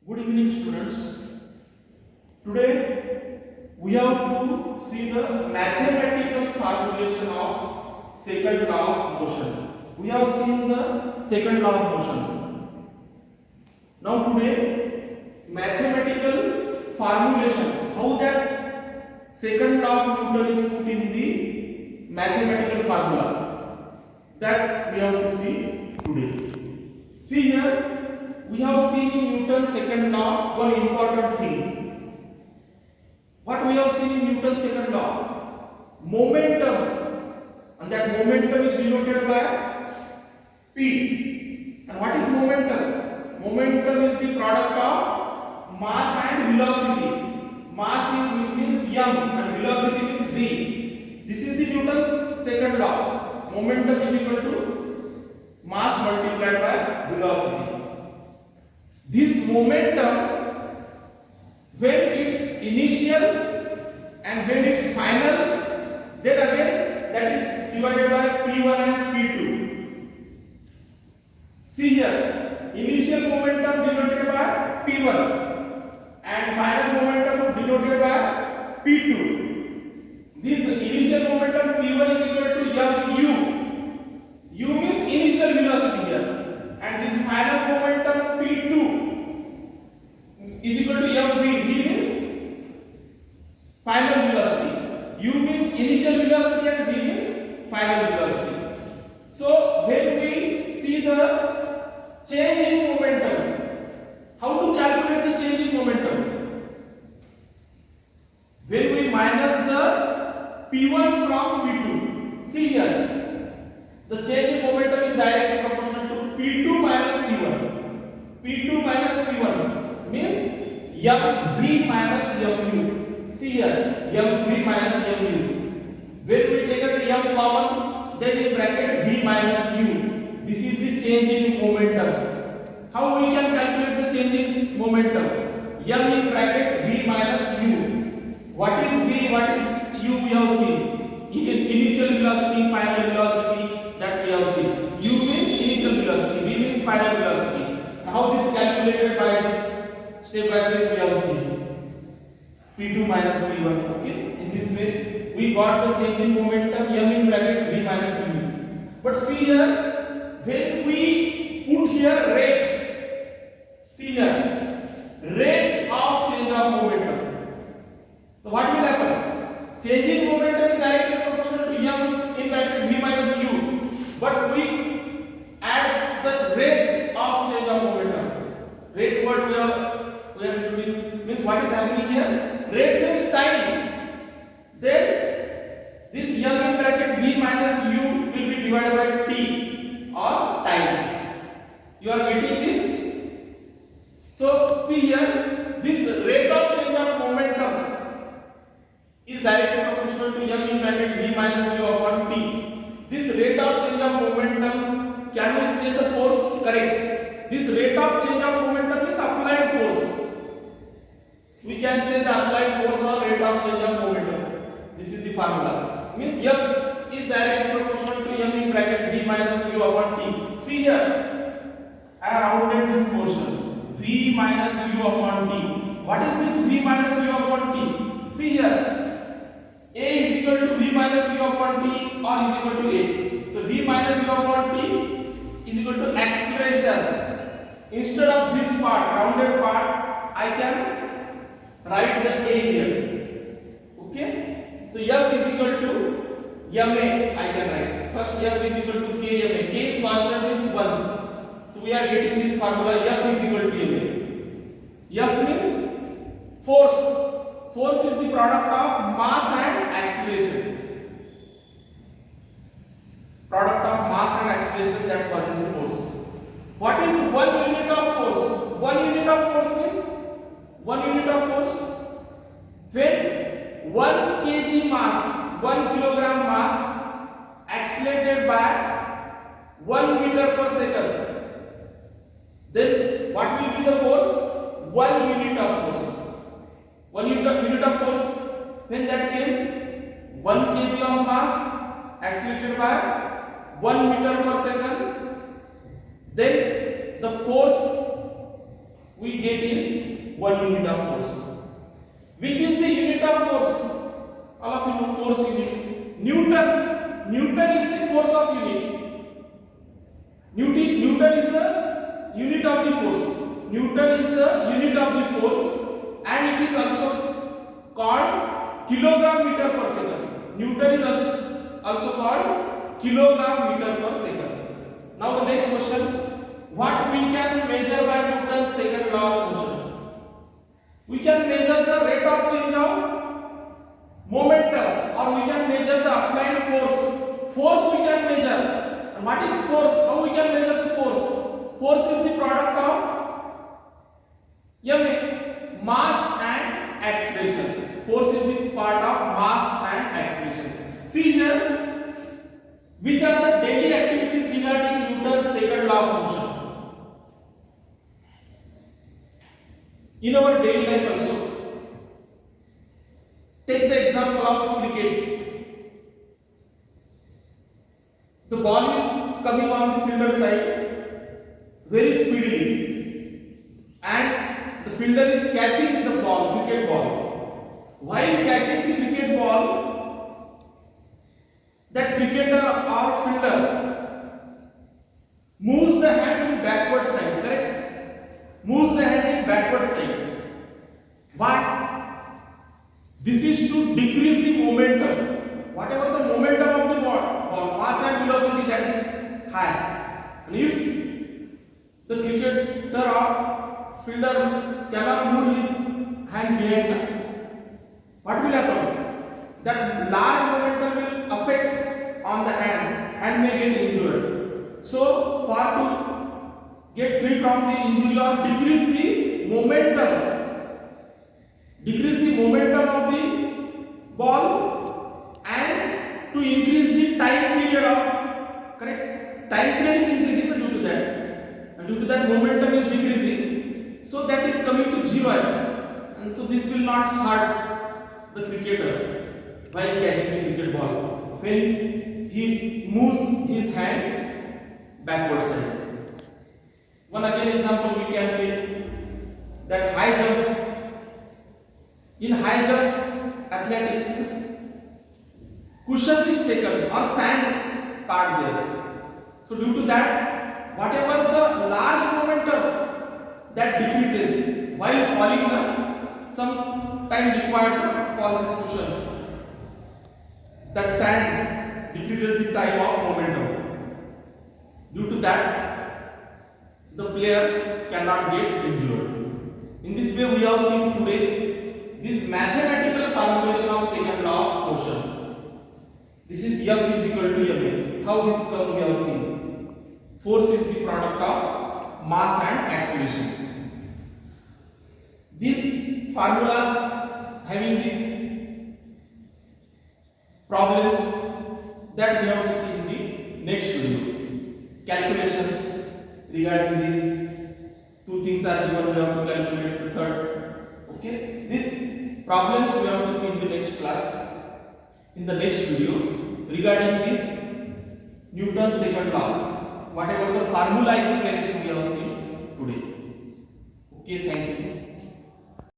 Good evening, students. Today we have to see the mathematical formulation of second law of motion. We have seen the second law of motion. Now today mathematical formulation, how that second law of Newton is put in the mathematical formula, that we have to see today. See here, we have seen in Newton's second law one important thing. What we have seen in Newton's second law? Momentum, and that momentum is denoted by P. And what is momentum? Momentum is the product of mass and velocity. Mass means m and velocity means v. This is the Newton's second law. Momentum is equal to mass multiplied by velocity. This momentum, when it's initial and when it's final, then again that is divided by P1 and P2. See here, initial momentum denoted by P1 and final momentum denoted by P2. This initial momentum P1 is equal to mu. U means initial velocity here, and this final momentum P2 is equal to mv. V means final velocity, u means initial velocity, and v means final velocity. So when we see the change in momentum, how to calculate the change in momentum? When we minus the P1 from P2, see here, the change in momentum is directly proportional to P2 minus P1. P2 minus P1 means mv minus mu. See here, mv minus mu. When we take the m common, then in bracket v minus u. This is the change in momentum. How we can calculate the change in momentum? M in bracket v minus u. What is v? What is u? We have seen. Initial velocity, final velocity, that we have seen. U means initial velocity, v means final velocity. How this calculated by this step by step we have seen. P2 minus P1. Okay. In this way we got the change in momentum m in bracket v minus u. But see here, when we put here rate, see here, rate of change of momentum. So what will happen? Change in momentum is directly proportional to m in bracket v minus u. But we add the rate of change of momentum. Rate word we are including means what is happening here? Rate means time. Then this m in bracket v minus u will be divided by t or time. You are getting this? So see here, this rate of change of momentum is directly proportional to m in bracket v minus u upon t. This rate of change of momentum, can we say the force? Correct. This rate of change of momentum is applied force. We can say the applied force or rate of change of momentum. This is the formula. Means F is directly proportional to m in bracket v minus u upon t. See here, I have rounded this portion. V minus u upon t. What is this v minus u upon t? See here, a is equal to v minus u upon t or is equal to a. So v minus u upon t is equal to acceleration. Instead of this part, rounded part, I can write the a here. Okay? So f is equal to ma, I can write. First f is equal to kma. K is constant is 1. So we are getting this formula f is equal to ma. F means force. Force is the product of mass and acceleration. Product of mass and acceleration that causes the force. What is 1 unit of force? 1 unit of force means 1 unit of force when 1 kg mass, 1 kilogram mass accelerated by 1 meter per second. Then what will be the force? 1 unit of force. 1 unit of force, when that came, 1 kg of mass accelerated by 1 meter per second. Then the force we get is 1 unit of force. Which is the unit of force? All of you know force unit. Newton. Newton is the force of unit. Newton is the unit of the force. Newton is the unit of the force, and it is also called kilogram meter per second. Newton is also called kilogram meter per second. Now the next question: what we can measure by Newton's second law of motion? We can measure the rate of change of momentum, or we can measure the applied force. Force we can measure. And what is force? How we can measure the force? Force is the product of mass and acceleration. Force is the part of mass and acceleration. See here, which are the daily activities regarding Newton's second law of motion? In our daily life also, take the example of cricket. The ball is coming on the fielder side very speedily, and the fielder is catching the ball, cricket ball. While catching the cricket ball, that cricketer or fielder moves the hand in backward side, correct? Moves the hand in backward side. Why? This is to decrease the momentum. Whatever the momentum of the ball, mass and velocity, that is high. And if the cricketer or fielder cannot move his hand behind, what will happen? That large momentum will affect on the hand and may get injured. So, for to get free from the injury or decrease the momentum of the ball, and to increase the time period of, correct? Time period is increasing due to that, and due to that momentum is decreasing, so that is coming to zero, and so this will not hurt the cricketer while catching the cricket ball when he moves his hand backward side. One again example we can take, that high jump. In high jump athletics, cushion is taken or sand part there. So due to that, whatever the large momentum that decreases while falling, some time required to fall this cushion. That sand decreases the time of momentum. Due to that, the player cannot get injured. In this way, we have seen today this mathematical formulation of second law of motion. This is F is equal to ma. How this term we have seen? Force is the product of mass and acceleration. This formula having the problems that we have to see in the next video. Calculations regarding these two things are given. We have to calculate the third. Okay, these problems we have to see in the next class, in the next video, regarding this Newton's second law, whatever the formula explanation we have seen today. Okay, thank you.